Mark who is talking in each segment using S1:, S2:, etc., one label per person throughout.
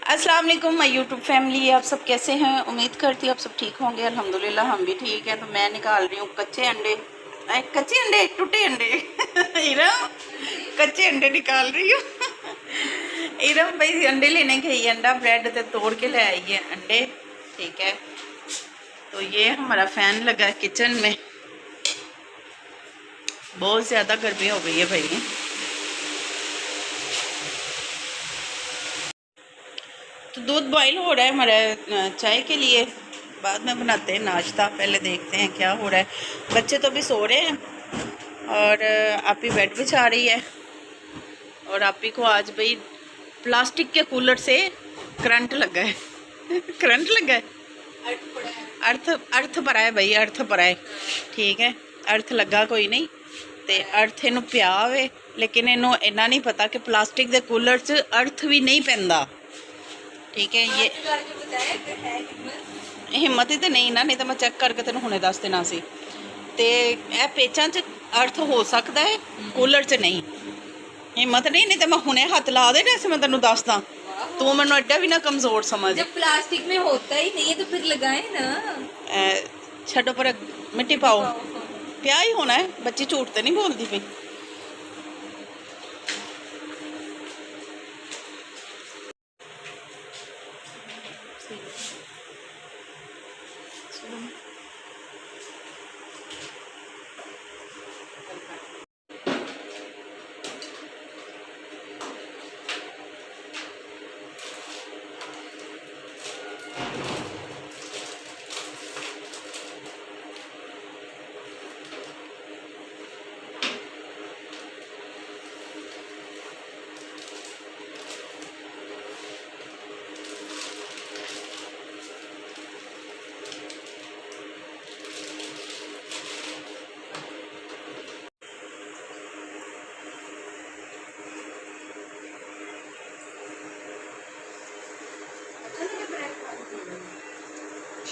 S1: अस्सलाम वालेकुम my YouTube family. आप सब कैसे हैं? उम्मीद करती हूँ आप सब ठीक होंगे। अल्हम्दुलिल्लाह हम भी ठीक हैं। तो मैं निकाल रही हूँ कच्चे अंडे, कच्चे अंडे, टूटे अंडे इरम कच्चे अंडे निकाल रही हूँ इरम भाई अंडे लेने गई, अंडा ब्रेड से तोड़ के ले आई है अंडे। ठीक है, तो ये हमारा फैन लगा है किचन में। बहुत ज़्यादा गर्मी हो गई है भाई। तो दूध बॉईल हो रहा है हमारा चाय के लिए, बाद में बनाते हैं नाश्ता। पहले देखते हैं क्या हो रहा है। बच्चे तो अभी सो रहे हैं और आपी बेड बिछा रही है। और आपी को आज भाई प्लास्टिक के कूलर से करंट लगा है करंट लगा है, अर्थ अर्थ भरा है भाई, अर्थ भरा है। ठीक है, अर्थ लगा कोई नहीं ते अर्थ इनू पिया वे, लेकिन इनू इन्ना नहीं पता कि प्लास्टिक के कूलर च अर्थ भी नहीं पैंदा। ठीक है, ये हिम्मत ही तो नहीं ना, नहीं तो मैं चेक करके तेन हुणे दस देना सी। ते ए पेचां च अर्थ हो सकता है, कूलर च नहीं। हिम्मत नहीं तो मैं हुणे हाथ ला देना से, मैं तेन दसदा। तू मैनू एडा भी ना कमजोर समझ।
S2: जब प्लास्टिक में होता ही नहीं है तो फिर लगाए ना।
S1: छड्डो पर मिट्टी पाओ, प्या ही होना है। बच्ची झूठ तो नहीं बोलती पई।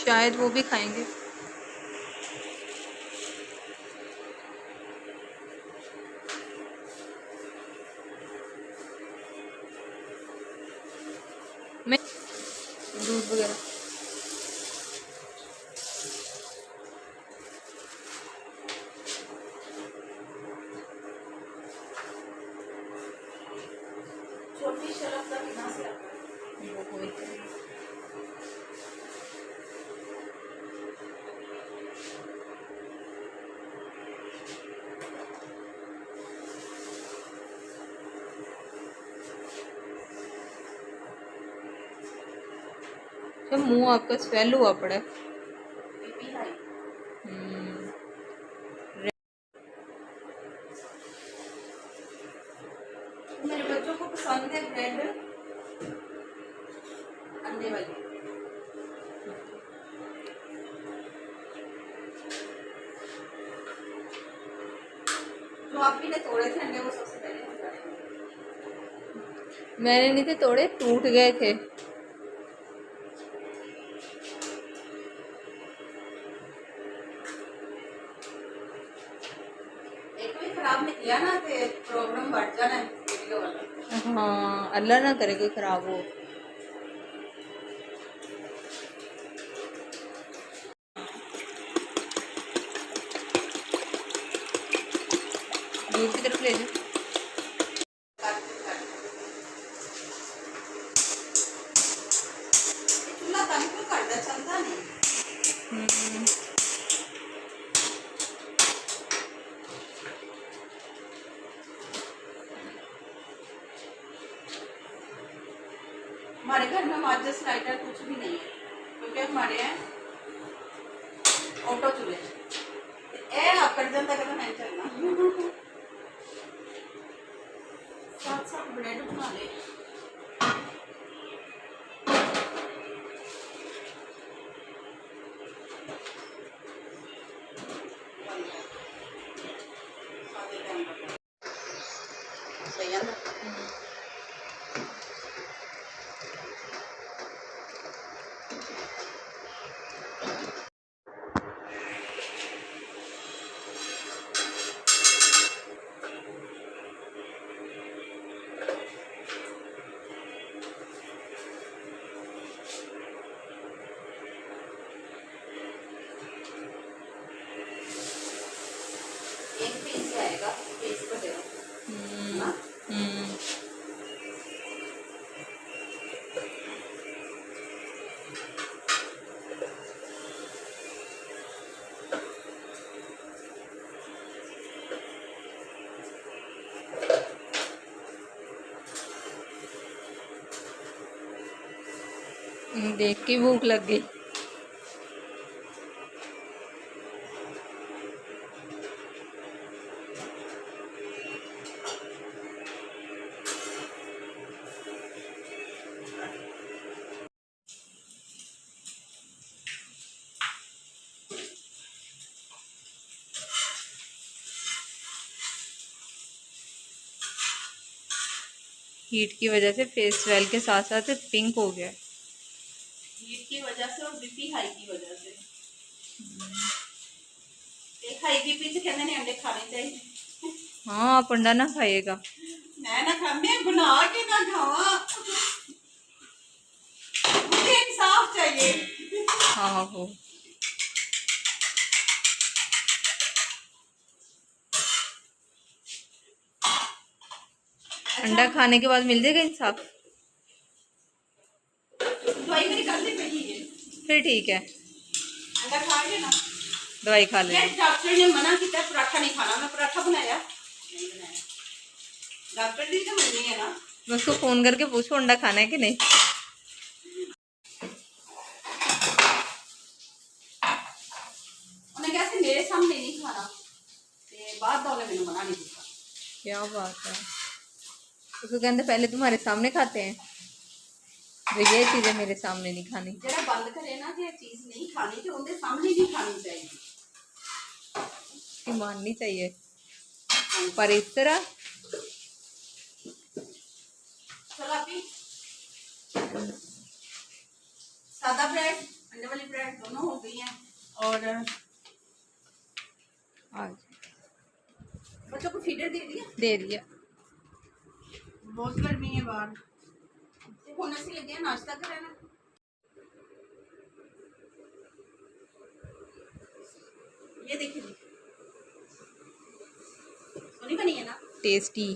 S2: शायद वो भी खाएंगे। मैं दूध वगैरह तो मुंह आपका स्वेल हुआ पड़ा है।
S1: मेरे बच्चों को पसंद है ब्रेड अंडे वाली। जो आप ही ने तोड़े थे अंडे वो सबसे पहले
S2: मैंने नहीं थे तोड़े, टूट गए थे।
S1: एक भी खराब निकला ना तो प्रॉब्लम बढ़ जाना है वीडियो वाला।
S2: हाँ, अल्लाह ना करे कोई खराब हो। दूध की तरफ ले जाओ।
S1: चूल्हा तंग क्यों करता, चलता नहीं। हमारे घर में माचिस लाइटर कुछ भी नहीं है, क्योंकि हमारे हैं ऑटो चूल्हे। ए आकर जनता का तो नहीं चलना। साथ साथ ब्रेड बना ले। सही है ना?
S2: देख के भूख लग गई। हीट की वजह से फेस स्वेल के साथ साथ पिंक हो गया।
S1: हीट की वजह से और बीपी हाई की वजह से। एक हाई बीपी से कहने नहीं अंडे खाने चाहिए।
S2: हाँ आप अंडा ना खाइएगा।
S1: मैं ना खा, मैं बना के ना खावा, मुझे इंसाफ चाहिए।
S2: हाँ हो अंडा खाने के बाद मिल जाएगा इंसाफ।
S1: दवाई मेरी कल से पड़ी है।
S2: फिर ठीक है,
S1: अंडा खा के ना
S2: दवाई खा ले।
S1: डॉक्टर ने मना किया पराठा नहीं खाना, मैं पराठा बनाया नहीं बनाया। डॉक्टर दी तो मनी है ना।
S2: मैं उसको फोन करके पूछूं अंडा खाना है कि नहीं।
S1: उन्हें कैसे मेरे सामने नहीं खाना, बाद वाले मैंने मना नहीं किया।
S2: क्या बात है, उसको कहते पहले तुम्हारे सामने खाते हैं, तो ये चीजें मेरे सामने नहीं खानी।
S1: जरा बंद करे ना कि चीज नहीं खानी तो उनके सामने नहीं खानी चाहिए,
S2: कि माननी चाहिए, पर इस तरह।
S1: चलो अभी सादा ब्रेड अंडे वाली ब्रेड दोनों हो गई हैं। और
S2: आज
S1: बच्चों को फीडर
S2: दे दिया।
S1: बहुत गर्मी है बाहर, होने से लगे हैं नाश्ता करें ना। ये देखिए सोनी बनी है ना,
S2: टेस्टी।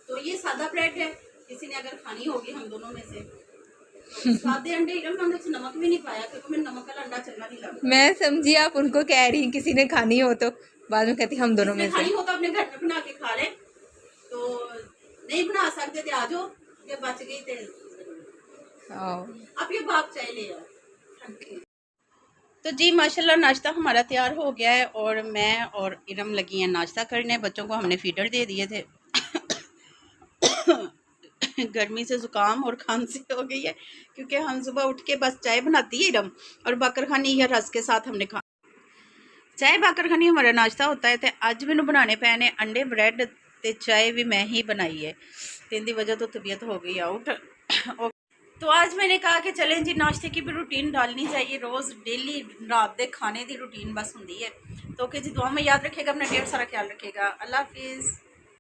S1: तो ये सादा ब्रेड है, किसी ने अगर खानी होगी हम दोनों में से तो सादे अंडे इरम से नमक भी नहीं पाया क्योंकि मैं नमक वाला अंडा चलना नहीं लगता।
S2: मैं समझी आप उनको कह रही किसी ने खानी हो, तो बाद में कहती हम दोनों में से।
S1: खानी हो तो अपने घर में बना के खा ले, तो नहीं बना सकते थे आ जाओ, ये बच गई थे अब ये भाग चाय ले आओ। तो जी माशाल्लाह नाश्ता हमारा तैयार हो गया है और मैं और इरम लगी हैं नाश्ता करने। बच्चों को हमने फीडर दे दिए थे। गर्मी से ज़ुकाम और खांसी हो गई है क्योंकि हम सुबह उठ के बस चाय बनाती है इरम, और बाकर खानी या रस के साथ हमने खा चाय बाकर खानी हमारा नाश्ता होता है। तो अज मैनू बनाने पे ने अंडे ब्रेड ते चाय भी मैं ही बनाई है, तो इनकी वजह तो तबीयत हो गई आउट। तो आज मैंने कहा कि चलें जी नाश्ते की भी रूटीन डालनी चाहिए, रोज़ डेली रात के खाने की रूटीन बस होंगी है। तो कि जी दुआ में याद रखेगा, अपना ढेर सारा ख्याल रखेगा। अल्लाह हाफिज़।